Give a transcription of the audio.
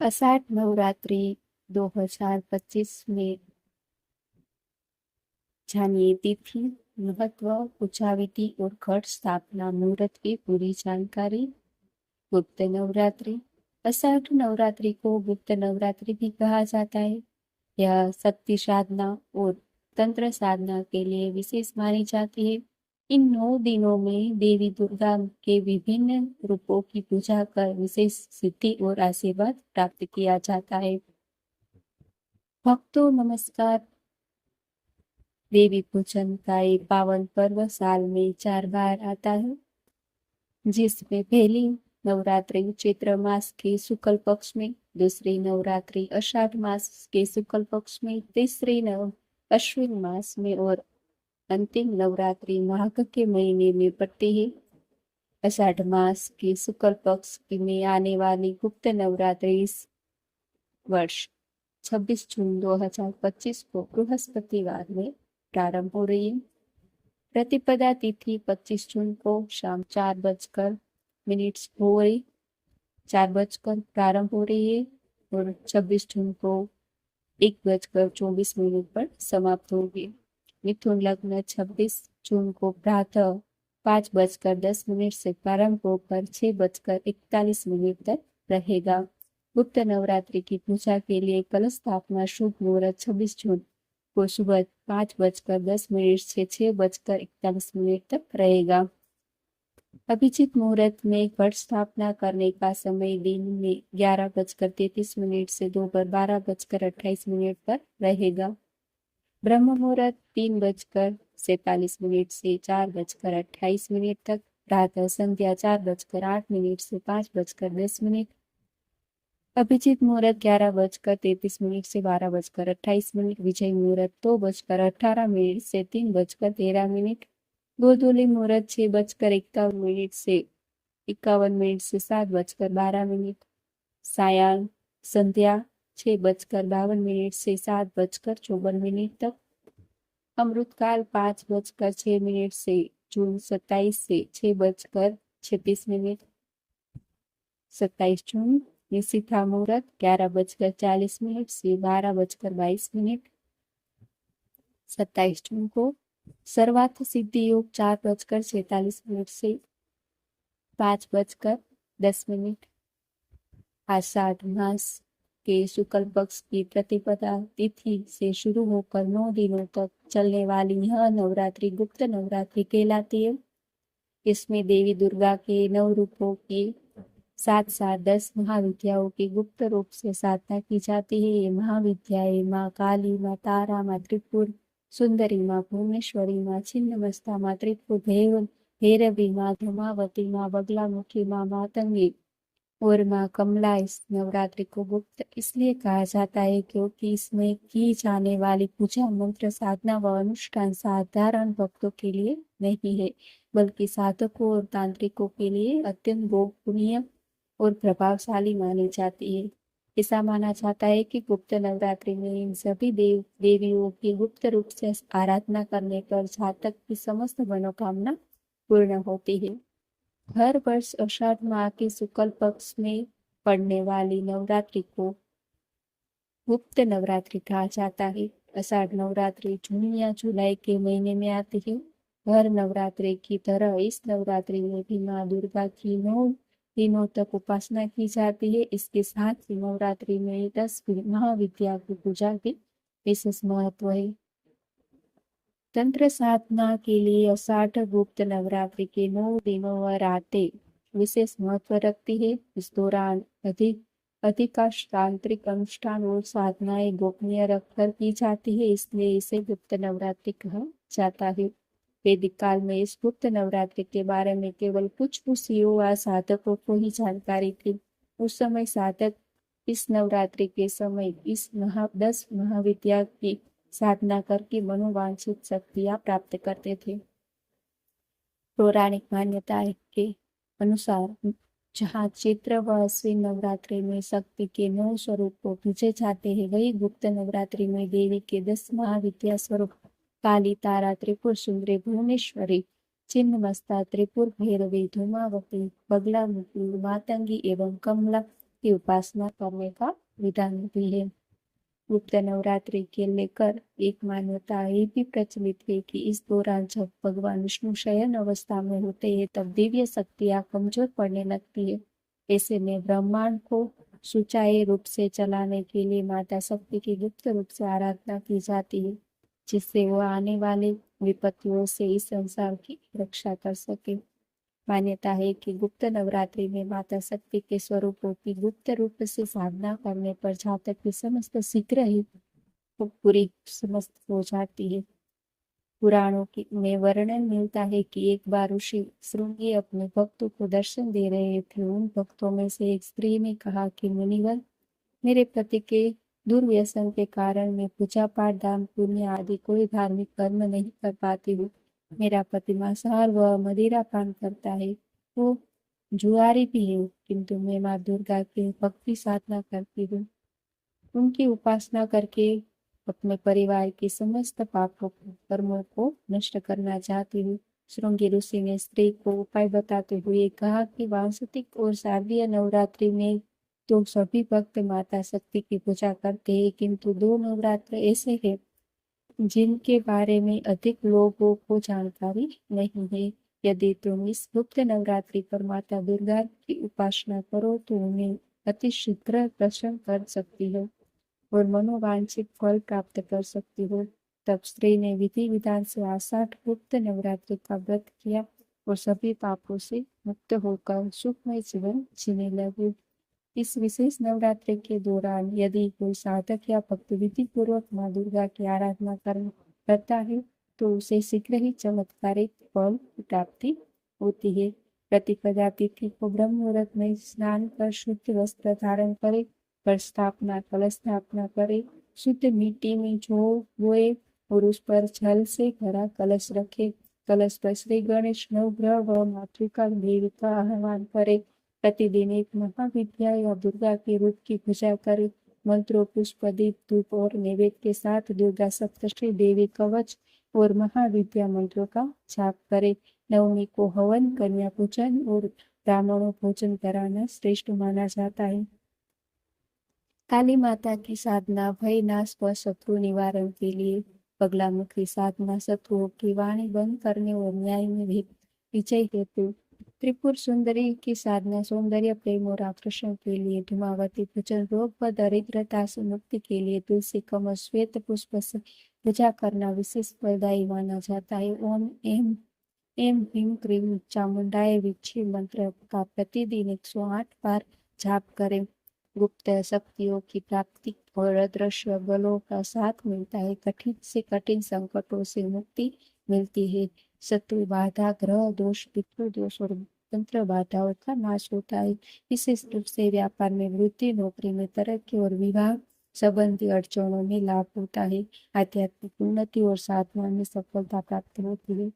आषाढ़ नवरात्रि 2025 में जानिए तिथि, महत्व, पूजा विधि और घट स्थापना मुहूर्त की पूरी जानकारी। गुप्त नवरात्रि। आषाढ़ नवरात्रि को गुप्त नवरात्रि भी कहा जाता है। यह शक्ति साधना और तंत्र साधना के लिए विशेष मानी जाती है। इन 9 दिनों में देवी दुर्गा के विभिन्न रूपों की पूजा कर विशेष सिद्धि और आशीर्वाद प्राप्त किया जाता है। भक्तों नमस्कार। देवी पूजन का ये पावन पर्व साल में 4 बार आता है, जिसमें पहली नवरात्रि चैत्र मास के शुक्ल पक्ष में, दूसरी नवरात्रि आषाढ़ मास के शुक्ल पक्ष में, तीसरी अश्विन मास में और अंतिम नवरात्रि माघ के महीने में पड़ती है। आषाढ़ मास के शुक्ल पक्ष में आने वाली गुप्त नवरात्रि इस वर्ष 26 जून 2025 को बृहस्पतिवार में प्रारंभ हो रही है। प्रतिपदा तिथि 25 जून को शाम 4 बजकर प्रारंभ हो रही है और 26 जून को 1 बजकर 24 पर समाप्त होगी। मिथुन लग्न 26 जून को प्रातः 5 बजकर 10 से प्रारंभ होकर 6 बजकर 41 तक रहेगा। गुप्त नवरात्रि की पूजा के लिए कलश स्थापना शुभ मुहूर्त 26 जून को सुबह 5 बजकर 10 से 6 बजकर 41 तक रहेगा। अभिजीत मुहूर्त में घट स्थापना करने का समय दिन में 11 बजकर 33 से दोपहर 12 बजकर 28 पर रहेगा। ब्रह्म मुहूर्त 3 बजकर 47 से 4 बजकर 28 तक, प्रातः संध्या 4 बजकर 8 से 5 बजकर 10। अभिजीत मुहूर्त 11 बजकर 33 से 12 बजकर 28। विजय मुहूर्त 2 बजकर 18 से 3 बजकर 13। गोधूली मुहूर्त 6 बजकर 51 से 7 बजकर 12। सायं संध्या 6 बजकर 52 से 7 बजकर 54 तक। अमृतकाल 5 बजकर 6 से जून 27 से 6 बजकर 36। 27 जून। निशिथा मुहूर्त 11 बजकर 40 से 12 बजकर 22। 27 जून को। सर्वार्थ सिद्धि योग 4 बजकर 46 से 5 बजकर 10। आषाढ़ मास के शुक्ल पक्ष की प्रतिपदा तिथि से शुरू होकर 9 दिनों तक चलने वाली यह नवरात्रि गुप्त नवरात्रि कहलाती है। इसमें देवी दुर्गा के 9 रूपों की साथ साथ 10 महाविद्याओं की गुप्त रूप से साधना की जाती है। ये महाविद्याएं माँ काली, माँ तारा, माँ त्रिपुर सुंदरी, माँ भुवनेश्वरी, माँ छिन्नमस्ता, माँ त्रिपुर भैरवी, माँ धूमावती, माँ बगलामुखी, माँ मातंगी और माँ कमला। इस नवरात्रि को गुप्त इसलिए कहा जाता है क्योंकि इसमें की जाने वाली पूजा मंत्र साधना व अनुष्ठान साधारण भक्तों के लिए नहीं है, बल्कि साधकों और तांत्रिकों के लिए अत्यंत गोपनीय और प्रभावशाली मानी जाती है। ऐसा माना जाता है कि गुप्त नवरात्रि में इन सभी देवियों की गुप्त रूप से आराधना करने पर जातक की समस्त मनोकामना पूर्ण होती है। हर वर्ष आषाढ़ माह के शुक्ल पक्ष में पड़ने वाली नवरात्रि को गुप्त नवरात्रि कहा जाता है। आषाढ़ नवरात्रि जून या जुलाई के महीने में आती है। हर नवरात्रि की तरह इस नवरात्रि में भी माँ दुर्गा की 9 दिनों तक उपासना की जाती है। इसके साथ ही नवरात्रि में 10 महाविद्या की पूजा की विशेष महत्व है। तंत्र साधना के लिए आषाढ़ गुप्त नवरात्रि के 9 दिनों व रातें विशेष महत्व रखती है। इस दौरान अधिकांश तांत्रिक अनुष्ठान और साधनाएं गोपनीय रखकर की जाती है, इसलिए इसे गुप्त नवरात्रि कहा जाता है। वैदिक काल में इस गुप्त नवरात्रि के बारे में केवल कुछ ऋषियों व साधकों को ही जानकारी थी। उस समय साधक इस नवरात्रि के समय इस 10 महाविद्या की साधना करके मनोवांछित शक्तियां प्राप्त करते थे। पौराणिक मान्यता के अनुसार जहाँ चैत्र व अश्विन नवरात्रि में शक्ति के 9 स्वरूप को पूजे जाते हैं, वही गुप्त नवरात्रि में देवी के 10 महाविद्या स्वरूप काली, तारा, त्रिपुर सुंदरी, भुवनेश्वरी, छिन्नमस्ता, त्रिपुर भैरवी, धूमावती, बगलामुखी, मातंगी एवं कमला की उपासना करने का विधान भी है। गुप्त नवरात्रि के लेकर एक मान्यता ये भी प्रचलित है कि इस दौरान जब भगवान विष्णु शयन अवस्था में होते हैं तब दिव्य शक्तियां कमजोर पड़ने लगती है। ऐसे में ब्रह्मांड को सुचारू रूप से चलाने के लिए माता शक्ति की गुप्त रूप से आराधना की जाती है, जिससे वह आने वाले विपत्तियों से इस संसार की रक्षा कर सके। मान्यता है कि गुप्त नवरात्रि में माता शक्ति के स्वरूपों की गुप्त रूप से साधना करने पर जातक की समस्त शीघ्र ही पूरी समस्त हो जाती है। पुराणों में वर्णन मिलता है कि एक बार ऋषि श्रृंगी अपने भक्तों को दर्शन दे रहे थे। उन भक्तों में से एक स्त्री ने कहा कि मुनिवर, मेरे पति के दुर्व्यसन के कारण मैं पूजा पाठ दान पुण्य आदि कोई धार्मिक कर्म नहीं कर पाती हूँ। मेरा पति मांसाहार व मदिरा पान करता है, वो जुआरी भी है, किंतु मैं माँ दुर्गा की भक्ति साधना करती हूँ। उनकी उपासना करके अपने परिवार की समस्त पापों कर्मों को नष्ट करना चाहती हूँ। श्रृंगी ऋषि ने स्त्री को उपाय बताते हुए कहा कि वार्षिक और शारदीय नवरात्रि में तो सभी भक्त माता शक्ति की पूजा करते हैं, किंतु 2 नवरात्र ऐसे हैं जिनके बारे में अधिक लोगों को जानकारी नहीं है। यदि तुम इस गुप्त नवरात्रि पर माता दुर्गा की उपासना करो तो उन्हें अति शीघ्र प्रसन्न कर सकती हो और मनोवांछित फल प्राप्त कर सकती हो। तब स्त्री ने विधि विधान से आषाढ़ गुप्त नवरात्रि का व्रत किया और सभी पापों से मुक्त होकर सुखमय जीवन जीने लगी। इस विशेष नवरात्रि के दौरान यदि कोई साधक या भक्त विधि पूर्वक माँ दुर्गा की आराधना करता है तो उसे शीघ्र ही चमत्कारिक फल की प्राप्ति होती है। प्रतिपदा तिथि को ब्रह्म मुहूर्त में स्नान कर शुद्ध वस्त्र धारण करे, कलश स्थापना करे, शुद्ध मिट्टी में जौ बोए और उस पर जल से भरा कलश रखे। कलश पर श्री गणेश नवग्रह व मातृका देवी का आह्वान करे। प्रतिदिन एक महाविद्या या दुर्गा के रूप की पूजा करे। मंत्रों, पुष्प, दीप, धूप और नैवेद्य के साथ दुर्गा सप्तशती, देवी कवच और महाविद्या मंत्रों का जाप करे। नवमी को हवन, कन्या पूजन और ब्राह्मणों भोजन कराना श्रेष्ठ माना जाता है। काली माता की साधना भय नाश व शत्रु निवारण के लिए। बगलामुखी साधना शत्रुओं की वाणी बंद करने और न्याय में विजय हेतु। त्रिपुर सुंदरी की साधना सौंदर्य, प्रेम और आकर्षण के लिए। धूमावती भजन रोग व दरिद्रता से मुक्ति के लिए। तुलसी कमल श्वेत पुष्प से पूजा करना विशेष फलदायी माना जाता है। ओम एम एम ह्रीम क्रीम चामुंडाय विच्छी मंत्र का प्रतिदिन 108 बार जाप करें। गुप्त शक्तियों की प्राप्ति और अदृश्य बलों का साथ मिलता है। कठिन से कठिन संकटों से मुक्ति मिलती है। शत्रु बाधा, ग्रह दोष, पितृ दोष और तंत्र बाधाओं का नाश होता है। विशेष रूप से व्यापार में वृद्धि, नौकरी में तरक्की और विवाह संबंधी अड़चनों में लाभ होता है। आध्यात्मिक उन्नति और साधना में सफलता प्राप्त होती है।